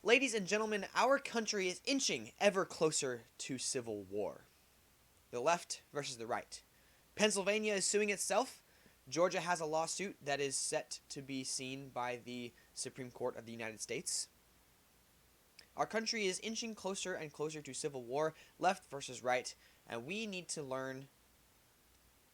Ladies and gentlemen, our country is inching ever closer to civil war. The left versus the right. Pennsylvania is suing itself. Georgia has a lawsuit that is set to be seen by the Supreme Court of the United States. Our country is inching closer and closer to civil war, left versus right, and we need to learn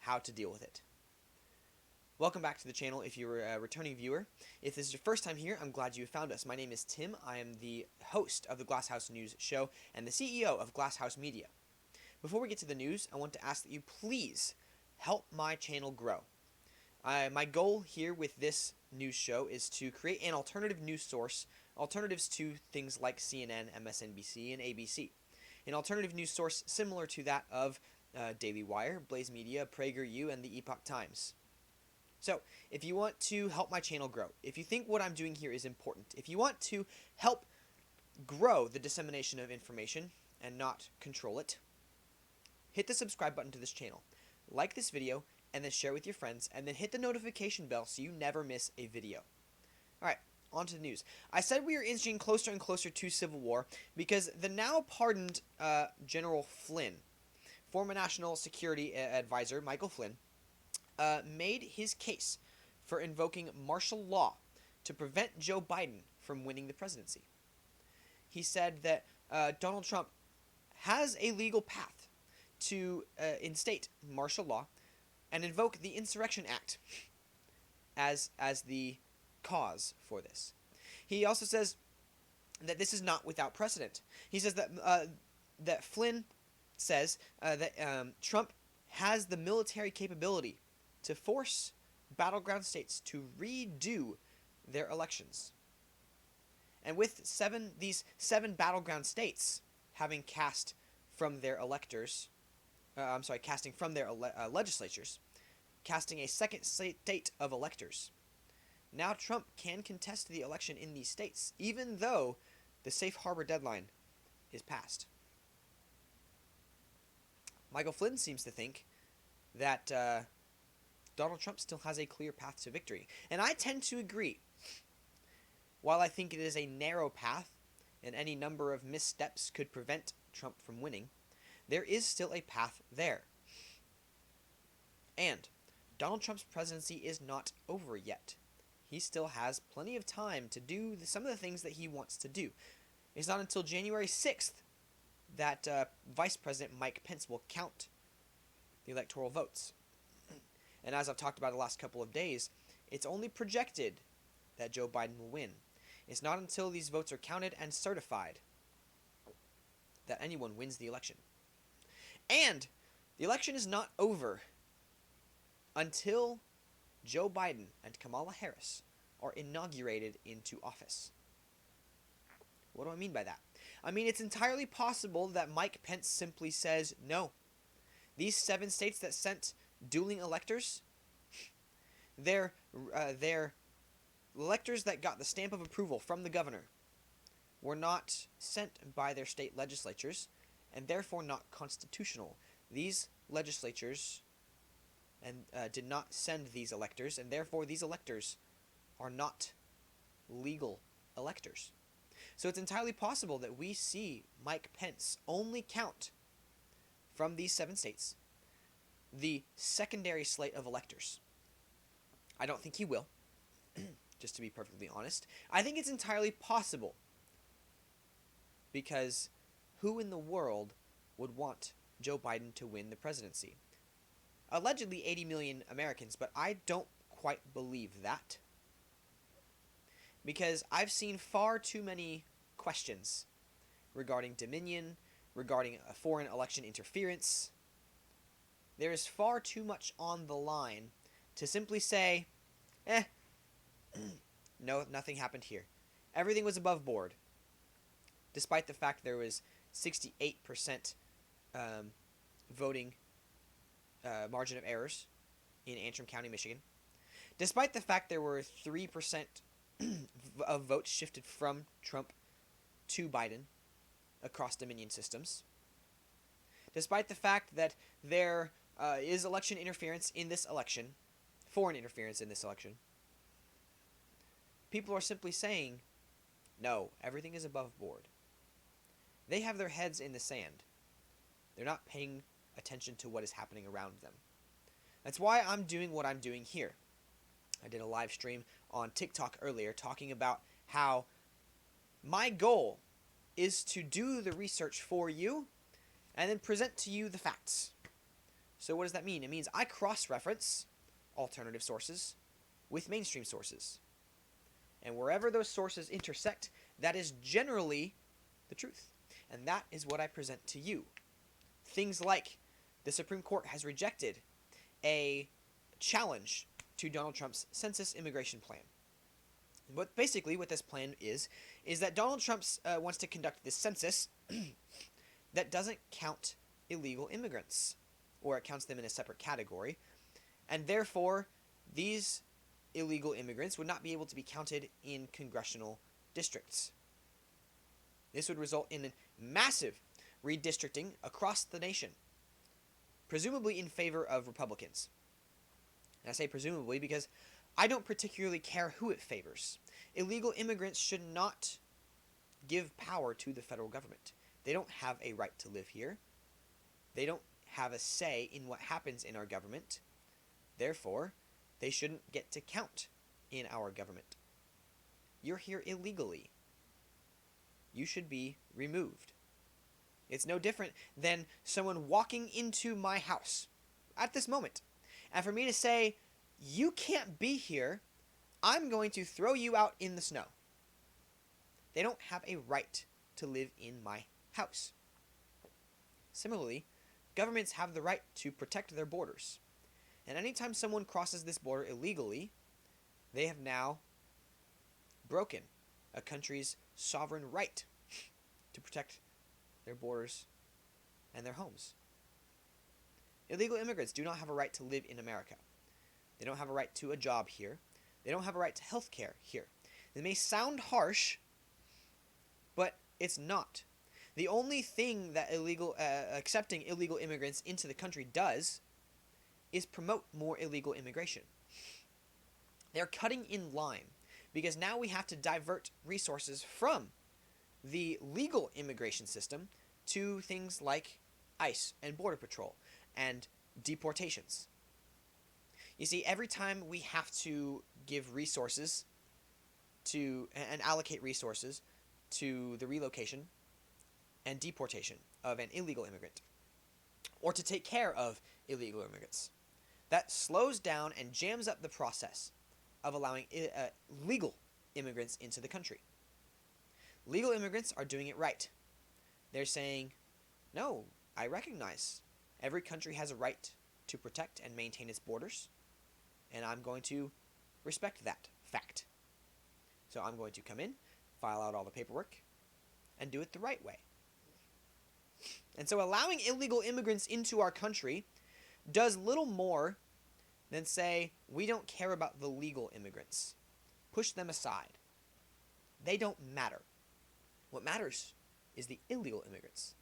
how to deal with it. Welcome back to the channel if you're a returning viewer. If this is your first time here, I'm glad you found us. My name is Tim. I am the host of the Glasshouse News Show and the CEO of Glasshouse Media. Before we get to the news, I want to ask that you please help my channel grow. My goal here with this news show is to create an alternative news source, alternatives to things like CNN, MSNBC, and ABC. An alternative news source similar to that of Daily Wire, Blaze Media, PragerU, and the Epoch Times. So, if you want to help my channel grow, if you think what I'm doing here is important, if you want to help grow the dissemination of information and not control it, hit the subscribe button to this channel, like this video, and then share with your friends, and then hit the notification bell so you never miss a video. Alright, on to the news. I said we are inching closer and closer to civil war because the now pardoned General Flynn, former National Security Advisor Michael Flynn, made his case for invoking martial law to prevent Joe Biden from winning the presidency. He said that Donald Trump has a legal path to instate martial law and invoke the Insurrection Act as the cause for this. He also says that this is not without precedent. He says that Flynn says that Trump has the military capability to force battleground states to redo their elections. And with these seven battleground states having cast from their electors, casting from their legislatures, casting a second state of electors, now Trump can contest the election in these states, even though the safe harbor deadline is passed. Michael Flynn seems to think that Donald Trump still has a clear path to victory. And I tend to agree. While I think it is a narrow path, and any number of missteps could prevent Trump from winning, there is still a path there. And Donald Trump's presidency is not over yet. He still has plenty of time to do some of the things that he wants to do. It's not until January 6th that Vice President Mike Pence will count the electoral votes. And as I've talked about the last couple of days, it's only projected that Joe Biden will win. It's not until these votes are counted and certified that anyone wins the election. And the election is not over until Joe Biden and Kamala Harris are inaugurated into office. What do I mean by that? I mean, it's entirely possible that Mike Pence simply says, no, these 7 states that sent dueling electors, they're electors that got the stamp of approval from the governor, were not sent by their state legislatures and therefore not constitutional. These legislatures did not send these electors, and therefore these electors are not legal electors. So it's entirely possible that we see Mike Pence only count from these 7 states the secondary slate of electors. I don't think he will, just to be perfectly honest. I think it's entirely possible, because who in the world would want Joe Biden to win the presidency? Allegedly 80 million Americans, but I don't quite believe that, because I've seen far too many questions regarding Dominion, regarding foreign election interference. There is far too much on the line to simply say, no, nothing happened here. Everything was above board, despite the fact there was 68% voting margin of errors in Antrim County, Michigan. Despite the fact there were 3% of votes shifted from Trump to Biden across Dominion systems. Despite the fact that there is election interference in this election, foreign interference in this election, people are simply saying, No, everything is above board. They have their heads in the sand. They're not paying attention to what is happening around them. That's why I'm doing what I'm doing here. I did a live stream on TikTok earlier talking about how my goal is to do the research for you and then present to you the facts. So what does that mean? It means I cross-reference alternative sources with mainstream sources. And wherever those sources intersect, that is generally the truth. And that is what I present to you. Things like the Supreme Court has rejected a challenge to Donald Trump's census immigration plan. But basically what this plan is that Donald Trump wants to conduct this census that doesn't count illegal immigrants, or it counts them in a separate category, and therefore these illegal immigrants would not be able to be counted in congressional districts. This would result in a massive redistricting across the nation, presumably in favor of Republicans. And I say presumably because I don't particularly care who it favors. Illegal immigrants should not give power to the federal government. They don't have a right to live here. They don't have a say in what happens in our government. Therefore, they shouldn't get to count in our government. You're here illegally. You should be removed. It's no different than someone walking into my house at this moment, and for me to say, you can't be here, I'm going to throw you out in the snow. They don't have a right to live in my house. Similarly, governments have the right to protect their borders. And anytime someone crosses this border illegally, they have now broken a country's sovereign right to protect their borders and their homes. Illegal immigrants do not have a right to live in America. They don't have a right to a job here. They don't have a right to health care here. It may sound harsh, but it's not. The only thing that accepting illegal immigrants into the country does is promote more illegal immigration. They're cutting in line because now we have to divert resources from the legal immigration system to things like ICE and Border Patrol and deportations. You see, every time we have to give resources to and allocate resources to the relocation and deportation of an illegal immigrant, or to take care of illegal immigrants, that slows down and jams up the process of allowing legal immigrants into the country. Legal immigrants are doing it right. They're saying, no, I recognize every country has a right to protect and maintain its borders, and I'm going to respect that fact. So I'm going to come in, file out all the paperwork, and do it the right way. And so allowing illegal immigrants into our country does little more than say, we don't care about the legal immigrants. Push them aside. They don't matter. What matters is the illegal immigrants.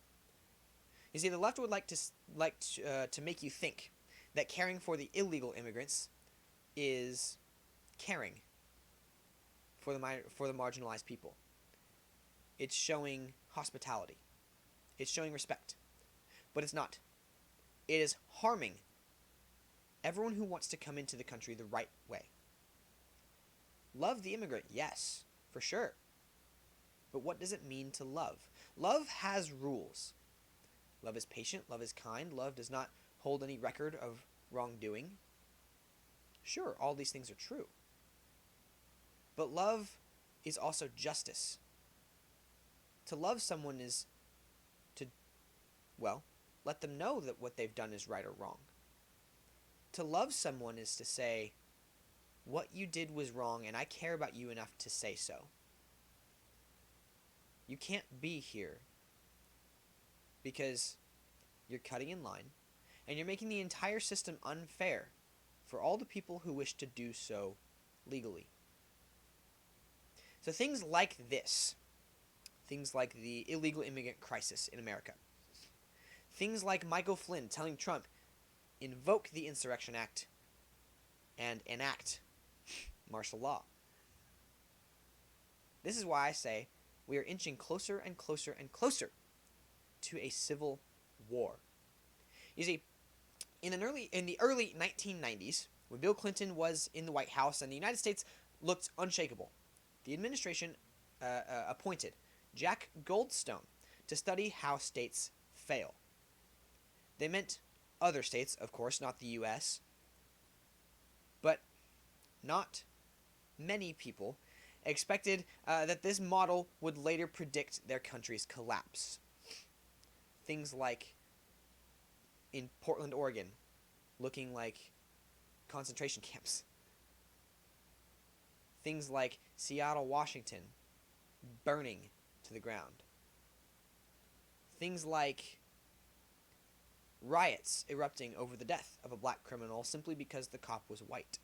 You see, the left would like to make you think that caring for the illegal immigrants is caring for the marginalized people. It's showing hospitality. It's showing respect. But it's not. It is harming everyone who wants to come into the country the right way. Love the immigrant, yes, for sure. But what does it mean to love? Love has rules. Love is patient, love is kind, love does not hold any record of wrongdoing. Sure, all these things are true. But love is also justice. To love someone is to, well, let them know that what they've done is right or wrong. To love someone is to say, what you did was wrong and I care about you enough to say so. You can't be here because you're cutting in line and you're making the entire system unfair for all the people who wish to do so legally. So things like this, things like the illegal immigrant crisis in America, things like Michael Flynn telling Trump, invoke the Insurrection Act and enact martial law. This is why I say we are inching closer and closer and closer to a civil war. You see, in the early 1990s, when Bill Clinton was in the White House and the United States looked unshakable, the administration appointed Jack Goldstone to study how states fail. They meant other states, of course, not the U.S., but not many people expected that this model would later predict their country's collapse. Things like in Portland, Oregon, looking like concentration camps. Things like Seattle, Washington, burning to the ground. Things like riots erupting over the death of a black criminal simply because the cop was white.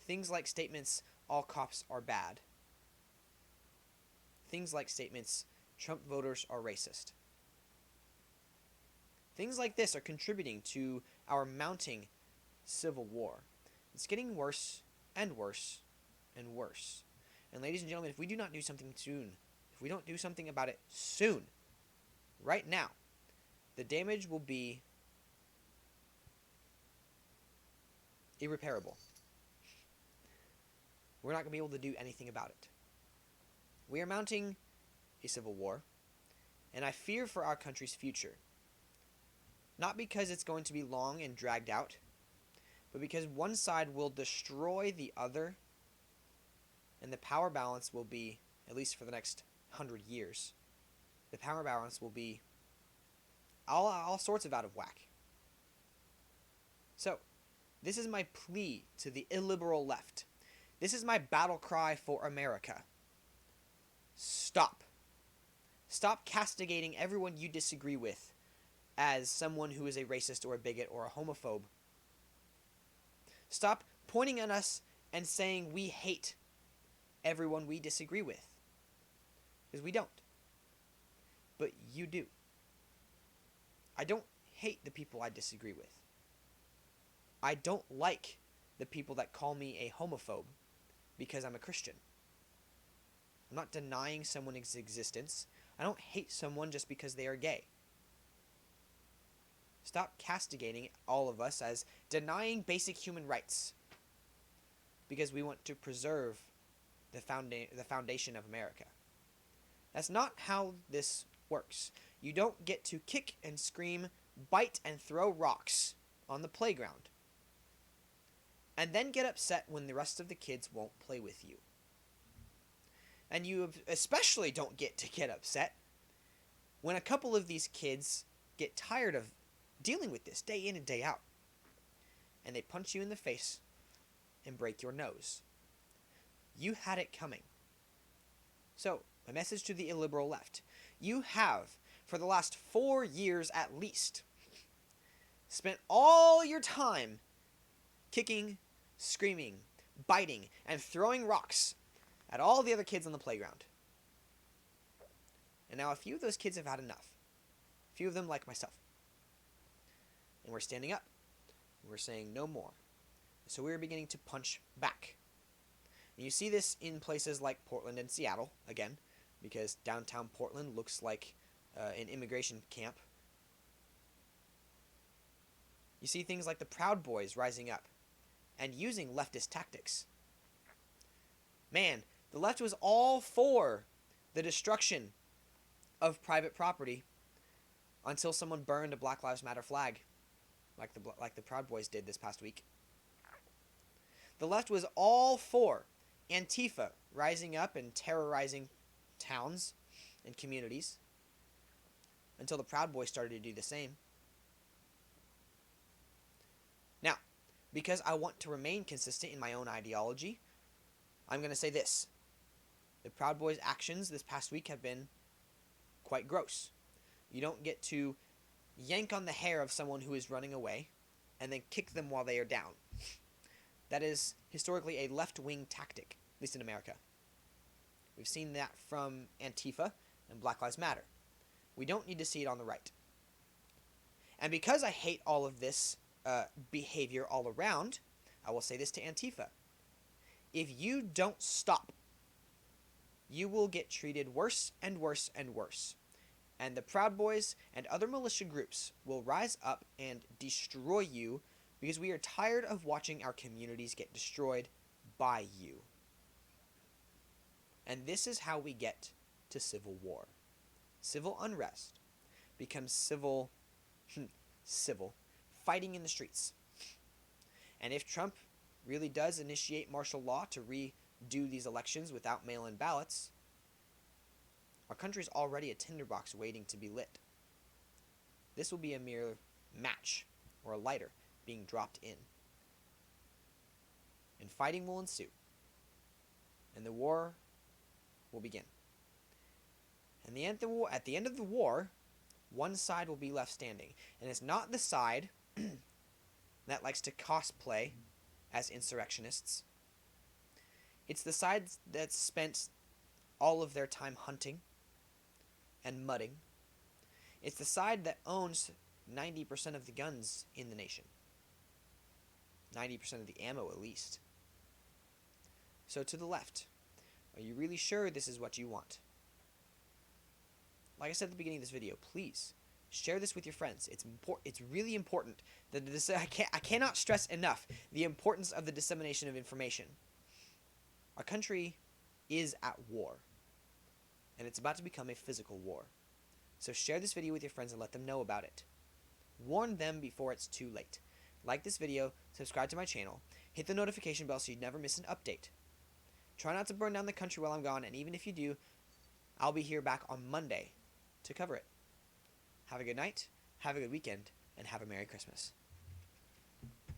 Things like statements, all cops are bad. Things like statements, Trump voters are racist. Things like this are contributing to our mounting civil war. It's getting worse and worse and worse. And ladies and gentlemen, if we do not do something soon, if we don't do something about it soon, right now, the damage will be irreparable. We're not going to be able to do anything about it. We are mounting a civil war, and I fear for our country's future. Not because it's going to be long and dragged out, but because one side will destroy the other, and the power balance will be, at least for the next 100 years, the power balance will be all sorts of out of whack. So, this is my plea to the illiberal left. This is my battle cry for America. Stop. Stop castigating everyone you disagree with as someone who is a racist or a bigot or a homophobe. Stop pointing at us and saying we hate everyone we disagree with. Because we don't. But you do. I don't hate the people I disagree with. I don't like the people that call me a homophobe because I'm a Christian. I'm not denying someone's existence. I don't hate someone just because they are gay. Stop castigating all of us as denying basic human rights because we want to preserve the foundation of America. That's not how this works. You don't get to kick and scream, bite and throw rocks on the playground, and then get upset when the rest of the kids won't play with you. And you especially don't get to get upset when a couple of these kids get tired of dealing with this day in and day out, and they punch you in the face and break your nose. You had it coming. So, my message to the illiberal left. You have, for the last 4 years at least, spent all your time kicking, screaming, biting, and throwing rocks at all the other kids on the playground. And now a few of those kids have had enough. A few of them like myself. And we're standing up. And we're saying no more. So we're beginning to punch back. And you see this in places like Portland and Seattle, again, because downtown Portland looks like an immigration camp. You see things like the Proud Boys rising up and using leftist tactics. Man, the left was all for the destruction of private property until someone burned a Black Lives Matter flag, like the Proud Boys did this past week. The left was all for Antifa rising up and terrorizing towns and communities until the Proud Boys started to do the same. Now, because I want to remain consistent in my own ideology, I'm going to say this. The Proud Boys' actions this past week have been quite gross. You don't get to yank on the hair of someone who is running away and then kick them while they are down. That is historically a left-wing tactic, at least in America. We've seen that from Antifa and Black Lives Matter. We don't need to see it on the right. And because I hate all of this behavior all around, I will say this to Antifa. If you don't stop you will get treated worse and worse and worse. And the Proud Boys and other militia groups will rise up and destroy you because we are tired of watching our communities get destroyed by you. And this is how we get to civil war. Civil unrest becomes civil fighting in the streets. And if Trump really does initiate martial law to redo these elections without mail-in ballots, our country's already a tinderbox waiting to be lit. This will be a mere match or a lighter being dropped in. And fighting will ensue. And the war will begin. And at the end of the war, one side will be left standing. And it's not the side that likes to cosplay as insurrectionists. It's the side that spent all of their time hunting and mudding. It's the side that owns 90% of the guns in the nation. 90% of the ammo, at least. So to the left, are you really sure this is what you want? Like I said at the beginning of this video, please share this with your friends. It's really important that I cannot stress enough the importance of the dissemination of information. Our country is at war, and it's about to become a physical war. So share this video with your friends and let them know about it. Warn them before it's too late. Like this video, subscribe to my channel, hit the notification bell so you never miss an update. Try not to burn down the country while I'm gone, and even if you do, I'll be here back on Monday to cover it. Have a good night, have a good weekend, and have a Merry Christmas.